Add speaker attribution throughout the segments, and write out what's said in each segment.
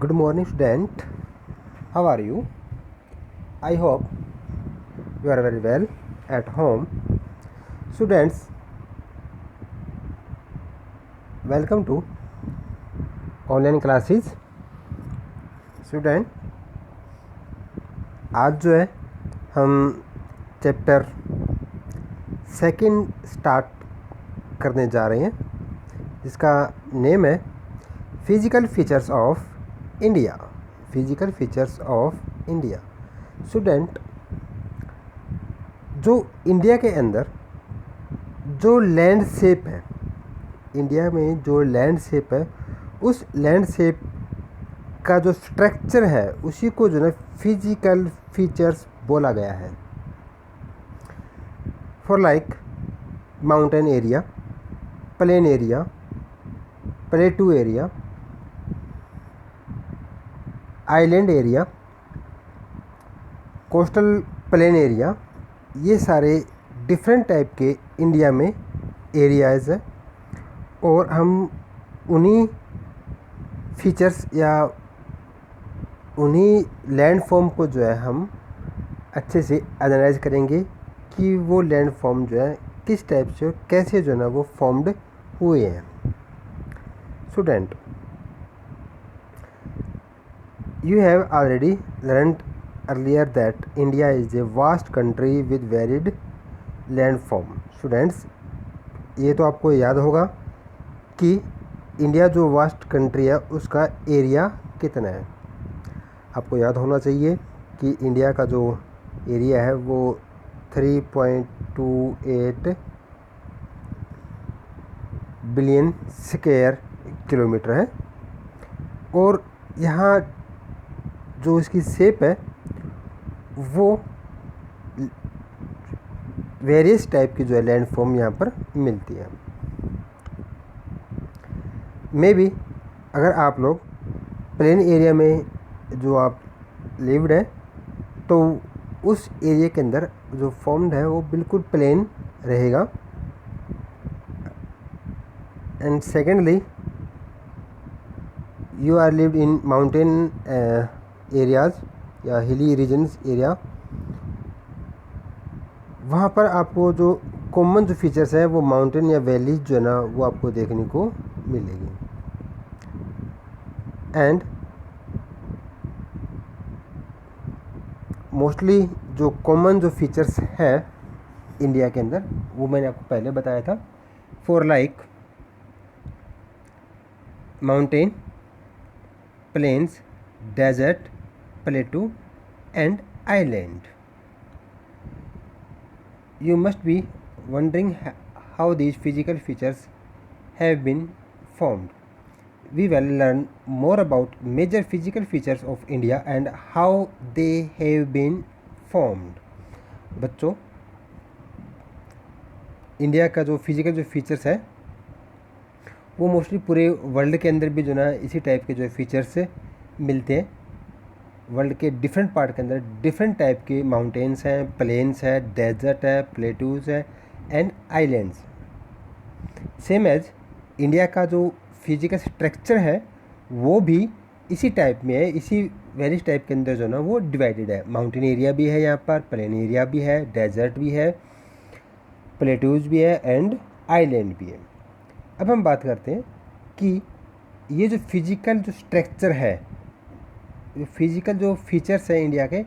Speaker 1: Good morning, student. How are you? I hope you are very well at home. Students, welcome to online classes. Student, आज जो है हम chapter second start करने जा रहे हैं, जिसका नेम है physical features of India. Physical features of India. Student, जो इंडिया के अंदर जो लैंडस्केप है, इंडिया में जो लैंडस्केप है, उस लैंडस्केप का जो स्ट्रक्चर है उसी को जो है फिजिकल फीचर्स बोला गया है. For like mountain area, plain area, प्लेटू area, island area, coastal plain area, ये सारे डिफरेंट टाइप के इंडिया में एरियाज़ हैं. और हम उन्हीं फीचर्स या उन्हीं लैंड फॉर्म को जो है हम अच्छे से एनालाइज करेंगे कि वो लैंड फॉर्म जो है किस टाइप से और कैसे जो है ना वो फॉर्म्ड हुए हैं. Student, you have already learned earlier that India is a vast country with varied landform. Students, ये तो आपको याद होगा कि इंडिया जो वास्ट कंट्री है उसका एरिया कितना है. आपको याद होना चाहिए कि इंडिया का जो एरिया है वो 3.28 बिलियन स्क्वायर किलोमीटर है. और यहाँ जो इसकी शेप है वो वेरियस टाइप की जो है लैंड फॉर्म यहाँ पर मिलती है. मे बी अगर आप लोग प्लेन एरिया में जो आप लिव्ड है तो उस एरिया के अंदर जो फॉर्म्ड है वो बिल्कुल प्लेन रहेगा. And secondly, you are lived in mountain areas या हिली रीजन्स एरिया. वहाँ पर आपको जो कॉमन जो फीचर्स है वो माउंटेन या वैलीज जो है ना वो आपको देखने को मिलेगी. एंड मोस्टली जो कॉमन जो फीचर्स है इंडिया के अंदर वो मैंने आपको पहले बताया था. For like mountain, plains, desert, plateau and island. You must be wondering how these physical features have been formed. We will learn more about major physical features of India and how they have been formed. बच्चों, India का जो physical जो features है वो mostly पूरे world के अंदर भी जो ना इसी टाइप के जो फीचर्स मिलते हैं. वर्ल्ड के डिफरेंट पार्ट के अंदर डिफरेंट टाइप के माउंटेन्स हैं, प्लेन्स है, डेजर्ट है, प्लेटूज़ है and islands. Same as India का जो फिजिकल स्ट्रक्चर है वो भी इसी टाइप में है, इसी वेरियस टाइप के अंदर जो ना वो डिवाइडेड है. माउंटेन एरिया भी है यहाँ पर, प्लेन एरिया भी है, डेजर्ट भी है, प्लेटूज़ भी है एंड आइलैंड भी है. अब हम बात करते हैं कि ये जो फिजिकल जो स्ट्रक्चर है, फिजिकल जो फीचर्स हैं इंडिया के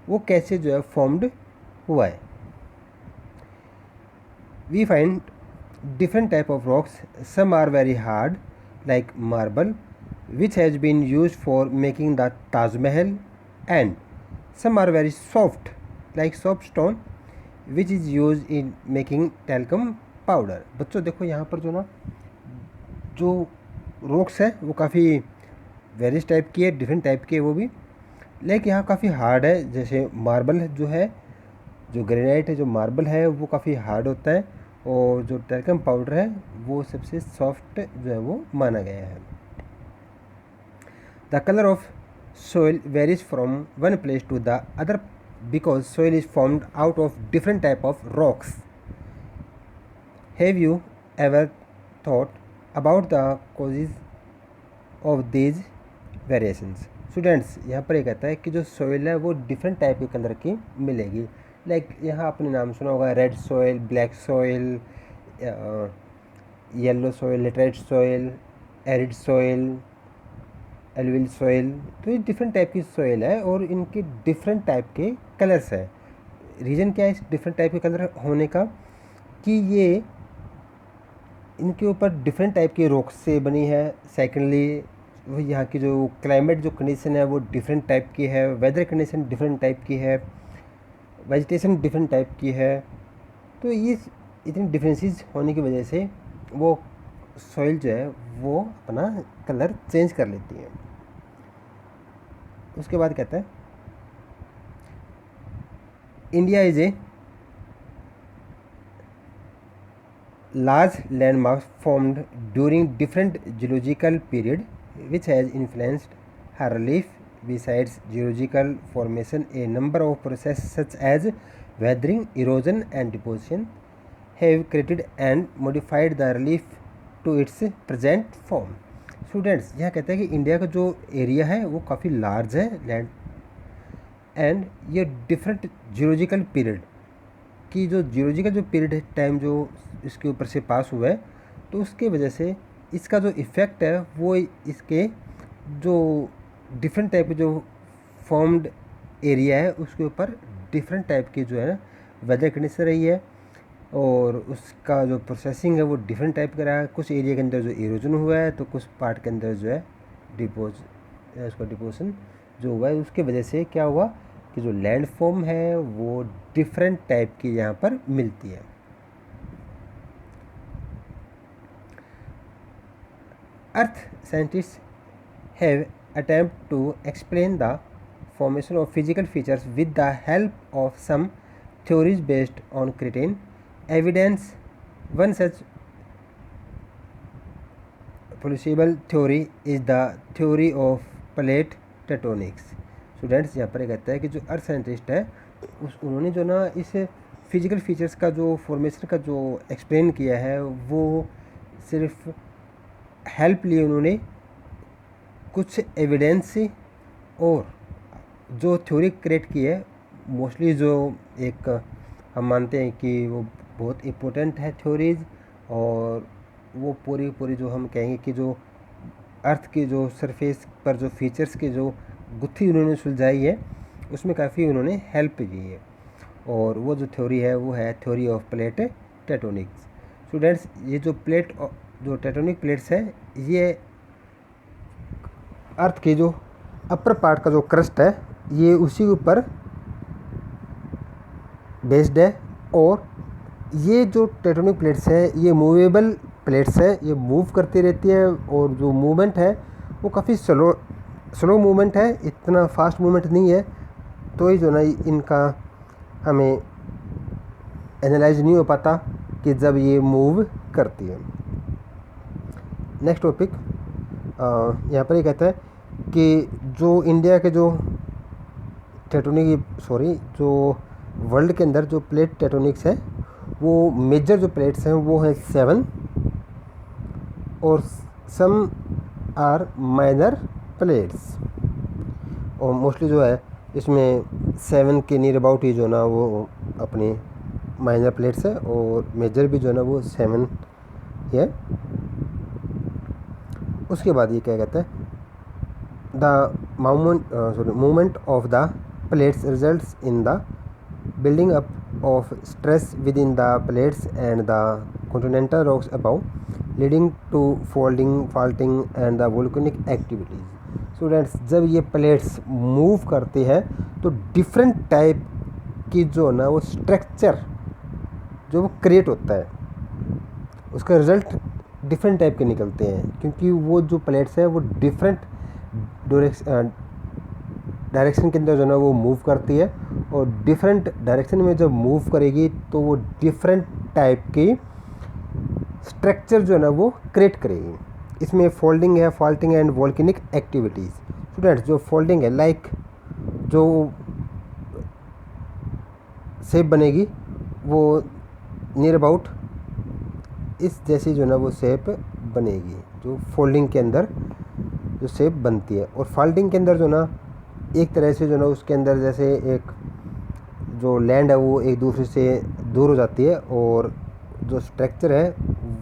Speaker 1: वो कैसे जो है फॉर्म्ड हुआ है. We find different type of rocks. Some are very hard like marble which has been used for making the Taj Mahal and some are very soft like soft stone which is use in making talcum powder. बच्चों देखो यहाँ पर जो ना जो rocks है वो काफ़ी वेरियस टाइप की है, डिफरेंट टाइप के वो भी, लेकिन यहाँ काफ़ी हार्ड है. जैसे मार्बल जो है, जो ग्रेनाइट है, जो मार्बल है वो काफ़ी हार्ड होता है और जो टैल्कम पाउडर है वो सबसे सॉफ्ट जो है वो माना गया है. The colour of soil varies from one place to the other because soil is formed out of different type of rocks. Have you ever thought about the causes of these variations. Students यहाँ पर ये कहता है कि जो soil है वो different type के कलर की मिलेगी। लाइक यहाँ आपने नाम सुना होगा red soil, black soil, yellow soil, laterite soil, arid soil, alluvial soil. तो ये डिफरेंट टाइप की सॉइल है और इनके डिफरेंट टाइप के कलर्स है। रीज़न क्या है इस डिफरेंट टाइप के कलर होने का कि ये इनके ऊपर डिफरेंट टाइप की रॉक्स से बनी है। सेकेंडली वो यहाँ की जो क्लाइमेट जो कंडीशन है वो डिफरेंट टाइप की है, वेदर कंडीशन डिफरेंट टाइप की है, वेजिटेशन डिफरेंट टाइप की है। तो ये इतनी डिफरेंसेस होने की वजह से वो सॉइल जो है वो अपना कलर चेंज कर लेती है। उसके बाद कहता है India is a large landmass formed during different geological period which has influenced her relief. Besides geological formation, a number of processes such as weathering, erosion and deposition have created and modified the relief to its present form. Students यहाँ कहते हैं कि India का जो area है वो काफ़ी large है लैंड एंड ये डिफरेंट जियोलॉजिकल पीरियड कि जो जियोलॉजी का जो पीरियड है टाइम जो इसके ऊपर से पास हुआ है तो उसके वजह से इसका जो इफ़ेक्ट है वो इसके जो डिफरेंट टाइप के जो फॉर्म्ड एरिया है उसके ऊपर डिफरेंट टाइप की जो है वेदर कंडीशन रही है और उसका जो प्रोसेसिंग है वो डिफरेंट टाइप का रहा है। कुछ एरिया के अंदर जो इरोजन हुआ है तो कुछ पार्ट के अंदर जो है उसका डिपोजिशन जो हुआ है उसके वजह से क्या हुआ कि जो लैंड फॉर्म है वो डिफरेंट टाइप की यहाँ पर मिलती है। Earth scientists have attempt to explain the formation of physical features with the help of some theories based on cretin evidence. One such plausible theory is the theory of plate tectonics. Students यहाँ पर कहता है कि जो अर्थ scientist है उन्होंने जो ना इस फिजिकल फीचर्स का जो फॉर्मेशन का जो एक्सप्लेन किया है वो सिर्फ हेल्प लिए उन्होंने कुछ एविडेंस से और जो थ्योरी क्रिएट की है मोस्टली जो एक हम मानते हैं कि वो बहुत इम्पोर्टेंट है थ्योरीज और वो पूरी जो हम कहेंगे कि जो अर्थ की जो सरफेस पर जो फीचर्स की जो गुत्थी उन्होंने सुलझाई है उसमें काफ़ी उन्होंने हेल्प की है और वो जो थ्योरी है वो है theory of plate tectonics. Students ये जो टेक्टोनिक प्लेट्स है ये अर्थ के जो अपर पार्ट का जो क्रस्ट है ये उसी ऊपर बेस्ड है और ये जो टेक्टोनिक प्लेट्स है ये मूवेबल प्लेट्स है, ये मूव करती रहती है और जो मूवमेंट है वो काफ़ी स्लो मूवमेंट है, इतना फास्ट मूवमेंट नहीं है। तो ये जो ना इनका हमें एनालाइज नहीं हो पाता कि जब ये मूव करती है। नेक्स्ट टॉपिक यहाँ पर ये कहता है कि जो इंडिया के जो जो वर्ल्ड के अंदर जो प्लेट टेक्टोनिक्स है वो मेजर जो प्लेट्स हैं वो हैं 7 और सम आर माइनर प्लेट्स और मोस्टली जो है इसमें 7 के नियर अबाउट ही जो ना वो अपनी माइनर प्लेट्स है और मेजर भी जो है ना वो 7 है। उसके बाद ये क्या कहता है the movement of the plates results in the building up of stress within the plates and the continental rocks above, leading to folding, faulting and the volcanic activities. Students जब ये प्लेट्स मूव करते हैं तो different type की जो ना वो structure जो वो क्रिएट होता है उसका रिजल्ट डिफरेंट टाइप के निकलते हैं क्योंकि वो जो प्लेट्स है वो डिफरेंट डायरेक्शन के अंदर जो ना वो मूव करती है और डिफरेंट डायरेक्शन में जब मूव करेगी तो वो डिफरेंट टाइप की स्ट्रक्चर जो है ना वो क्रिएट करेगी। इसमें फोल्डिंग है, faulting and volcanic activities. Students जो फोल्डिंग है लाइक जो शेप बनेगी वो नियर अबाउट इस जैसी जो ना वो शेप बनेगी जो फोल्डिंग के अंदर जो शेप बनती है। और फॉल्टिंग के अंदर जो ना एक तरह से जो ना उसके अंदर जैसे एक जो लैंड है वो एक दूसरे से दूर हो जाती है, और जो स्ट्रक्चर है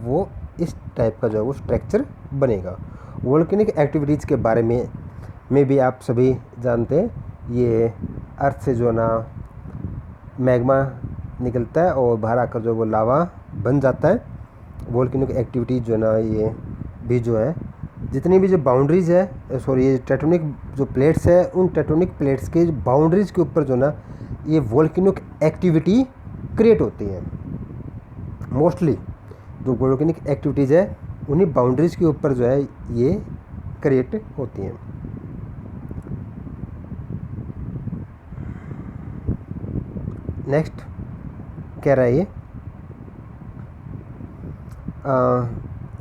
Speaker 1: वो इस टाइप का जो है वो स्ट्रक्चर बनेगा। वोल्केनिक एक्टिविटीज़ के बारे में भी आप सभी जानते हैं, ये अर्थ से जो ना मैग्मा निकलता है और बाहर आकर जो वो लावा बन जाता है। वोल्केनिक एक्टिविटीज़ जो ना ये भी जो है जितनी भी जो बाउंड्रीज़ है, सॉरी ये टेक्टोनिक जो प्लेट्स है, उन टेक्टोनिक प्लेट्स के बाउंड्रीज़ के ऊपर जो ना ये वोल्केनिक एक्टिविटी क्रिएट होती है। मोस्टली जो वोल्केनिक एक्टिविटीज़ है उन्हीं बाउंड्रीज़ के ऊपर जो है ये क्रिएट होती हैं। नेक्स्ट कह रहा है ये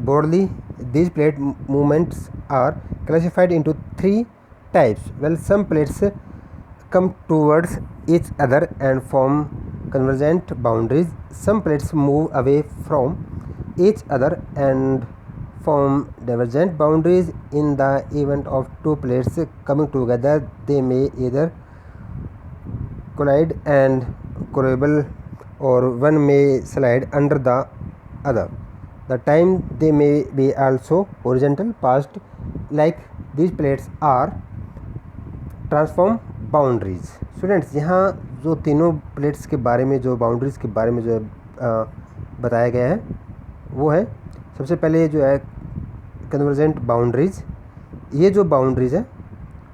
Speaker 1: broadly these plate movements are classified into three types. Well, some plates come towards each other and form convergent boundaries. Some plates move away from each other and form divergent boundaries. In the event of two plates coming together, they may either collide and collable, or one may slide under the other. The time they may be also horizontal past, like these plates are transform boundaries. Students, यहाँ जो तीनों plates के बारे में जो boundaries के बारे में जो है बताया गया है वो है, सबसे पहले जो है कन्वर्जेंट बाउंड्रीज़। ये जो बाउंड्रीज़ है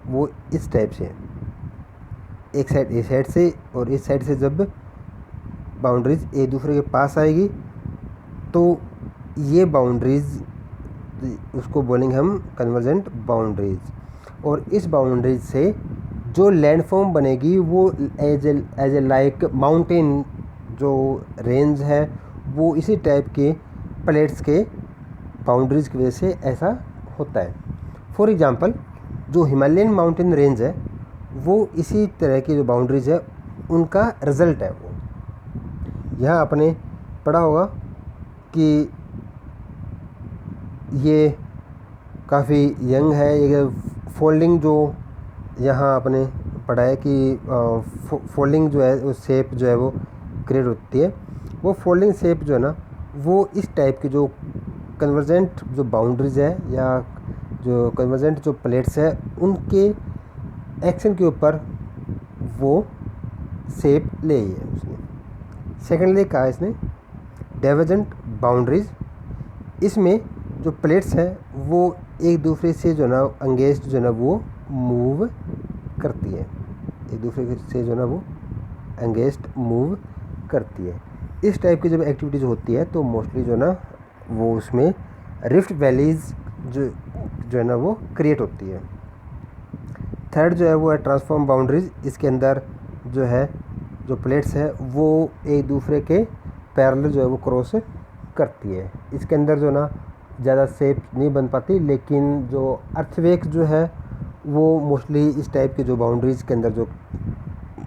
Speaker 1: वो इस टाइप से है, एक साइड इस साइड से और इस साइड से जब बाउंड्रीज़ एक दूसरे के पास आएगी तो ये बाउंड्रीज़ उसको बोलेंगे हम कन्वर्जेंट बाउंड्रीज़। और इस बाउंड्रीज से जो लैंडफॉर्म बनेगी वो एज ए लाइक माउंटेन जो रेंज है वो इसी टाइप के प्लेट्स के बाउंड्रीज़ की वजह से ऐसा होता है। फॉर एग्ज़ाम्पल, जो हिमालयन माउंटेन रेंज है वो इसी तरह की जो बाउंड्रीज़ है उनका रिज़ल्ट है। वो यहाँ आपने पढ़ा होगा कि ये काफ़ी यंग है। ये फोल्डिंग जो यहाँ आपने पढ़ा है कि फोल्डिंग जो है वो शेप जो है वो क्रिएट होती है। वो फोल्डिंग शेप जो है ना वो इस टाइप की जो कन्वर्जेंट जो बाउंड्रीज़ है या जो कन्वर्जेंट जो प्लेट्स है उनके एक्शन के ऊपर वो शेप ले है उसने। सेकेंडली कहा इसने डाइवर्जेंट बाउंड्रीज़। इसमें जो प्लेट्स हैं वो एक दूसरे से जो ना एंगेज्ड जो ना वो मूव करती है, एक दूसरे से जो ना वो एंगेज्ड मूव करती है। इस टाइप की जब एक्टिविटीज़ होती है तो मोस्टली जो ना वो उसमें रिफ्ट वैलीज़ जो है ना वो क्रिएट होती है। थर्ड जो है वो है ट्रांसफॉर्म बाउंड्रीज़। इसके अंदर जो है जो प्लेट्स है वो एक दूसरे के पैरेलल जो है वो क्रॉस करती है। इसके अंदर जो ना ज़्यादा शेप नहीं बन पाती, लेकिन जो अर्थवेक जो है वो मोस्टली इस टाइप के जो बाउंड्रीज़ के अंदर जो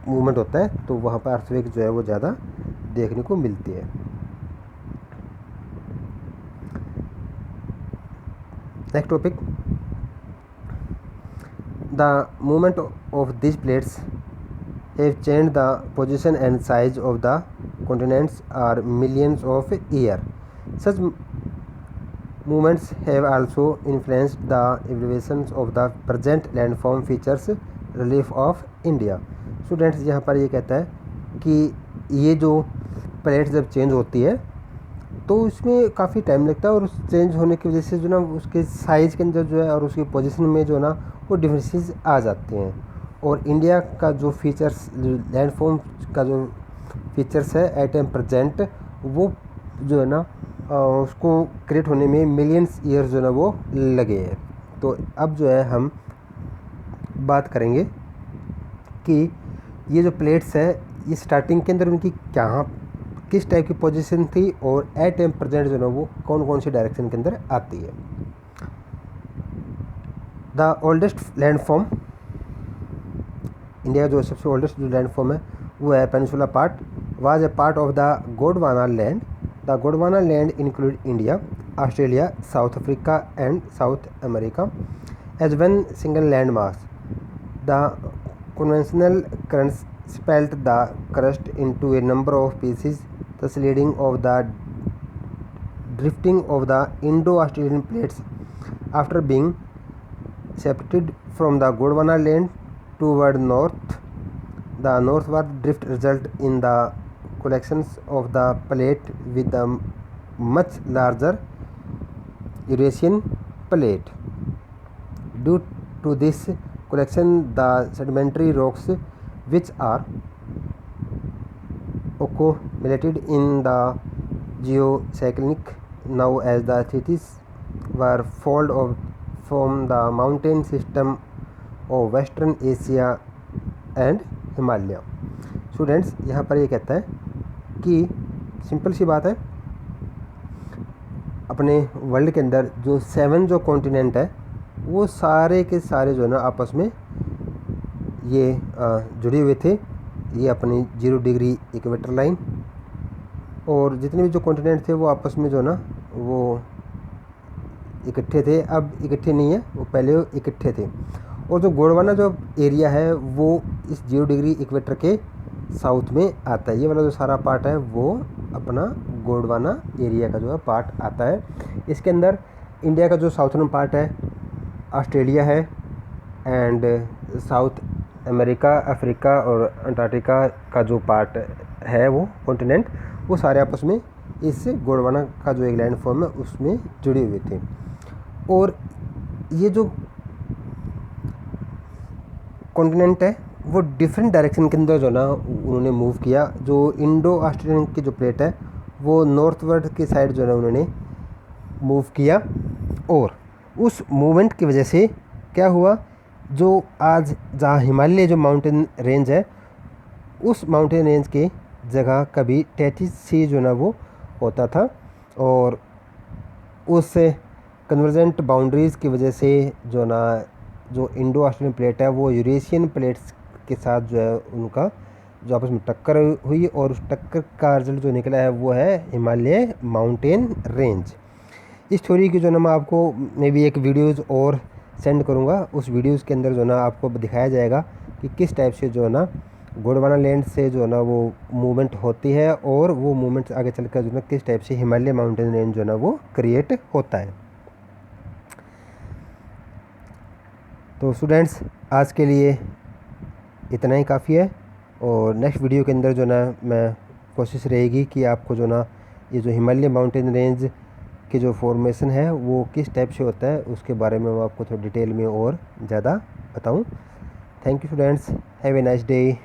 Speaker 1: मूवमेंट होता है तो वहाँ पर अर्थवेक जो है वो ज़्यादा देखने को मिलती है। Next topic, the movement of this plates have changed the position and size of the continents are millions of years. Such movements have also influenced the evaluations of the present landform features relief of India. Students, यहाँ पर ये कहता है कि ये जो plates जब change होती है तो इसमें काफ़ी टाइम लगता है और उस चेंज होने की वजह से जो ना उसके साइज़ के अंदर जो है और उसकी पोजीशन में जो ना वो डिफरेंसेस आ जाते हैं। और इंडिया का जो फीचर्स लैंडफॉर्म का जो फीचर्स है एट एम प्रेजेंट वो जो है ना उसको क्रिएट होने में मिलियंस ईयर्स जो है ना वो लगे हैं। तो अब जो है हम बात करेंगे कि ये जो प्लेट्स है ये स्टार्टिंग के अंदर उनकी किस टाइप की पोजीशन थी और एट एम प्रेजेंट जो है ना वो कौन कौन सी डायरेक्शन के अंदर आती है। द ओल्डेस्ट लैंडफॉर्म, इंडिया का जो सबसे ओल्डेस्ट जो लैंडफॉर्म है वो है peninsula part, was a part of the Gondwana land. The Gondwana land include India, Australia, South Africa and South America. as one single landmass. The conventional currents split the crust into a number of pieces, thus leading of the drifting of the Indo-Australian plates. After being separated from the Gondwana land toward north, the northward drift result in the collections of the plate with the much larger Eurasian plate. Due to this collection, the sedimentary rocks which are accumulated in the geocyclic now as the thesis were fold of from the mountain system of Western Asia and Himalaya. Students यहाँ पर ये कहता है कि simple सी बात है, अपने world के अंदर जो 7 जो कॉन्टिनेंट है वो सारे के सारे जो है ना आपस में ये जुड़े हुए थे। ये अपनी 0 डिग्री इक्वेटर लाइन, और जितने भी जो कॉन्टिनेंट थे वो आपस में जो है ना वो इकट्ठे थे। अब इकट्ठे नहीं है, वो पहले इकट्ठे थे। और जो गोंडवाना जो एरिया है वो इस 0 डिग्री इक्वेटर के साउथ में आता है। ये वाला जो सारा पार्ट है वो अपना गोंडवाना एरिया का जो है पार्ट आता है। इसके अंदर इंडिया का जो साउथर्न पार्ट है, ऑस्ट्रेलिया है, एंड साउथ अमेरिका, अफ्रीका और अंटार्कटिका का जो पार्ट है वो कॉन्टिनेंट, वो सारे आपस में इस गोंडवाना का जो एक लैंड फॉर्म है उसमें जुड़े हुए थे। और ये जो कॉन्टिनेंट है वो डिफरेंट डायरेक्शन के अंदर जो ना उन्होंने मूव किया। जो इंडो ऑस्ट्रेलियन की जो प्लेट है वो नॉर्थवर्ड के साइड जो है उन्होंने मूव किया, और उस मूवमेंट की वजह से क्या हुआ, जो आज जहाँ हिमालय जो माउंटेन रेंज है उस माउंटेन रेंज के जगह कभी टेथिस सी जो ना वो होता था, और उस कन्वर्जेंट बाउंड्रीज़ की वजह से जो ना जो इंडो ऑस्ट्रेलियन प्लेट है वो यूरेशियन प्लेट्स के साथ जो है उनका जो आपस में टक्कर हुई, और उस टक्कर का रिजल्ट जो निकला है वो है हिमालय माउंटेन रेंज। इस थ्योरी की जो ना मैं आपको मे भी एक वीडियोज़ और सेंड करूँगा। उस वीडियोज़ के अंदर जो ना आपको दिखाया जाएगा कि किस टाइप से जो है ना गोंडवाना लैंड से जो है ना वो मूवमेंट होती है, और वो मूवमेंट आगे चलकर जो ना किस टाइप से हिमालय माउंटेन रेंज जो है ना वो क्रिएट होता है। तो स्टूडेंट्स आज के लिए इतना ही काफ़ी है, और नेक्स्ट वीडियो के अंदर जो ना मैं कोशिश रहेगी कि आपको जो ना ये जो हिमालय माउंटेन रेंज के जो फॉर्मेशन है वो किस टाइप से होता है उसके बारे में मैं आपको थोड़ा डिटेल में और ज़्यादा बताऊं। Thank you students, have a nice day.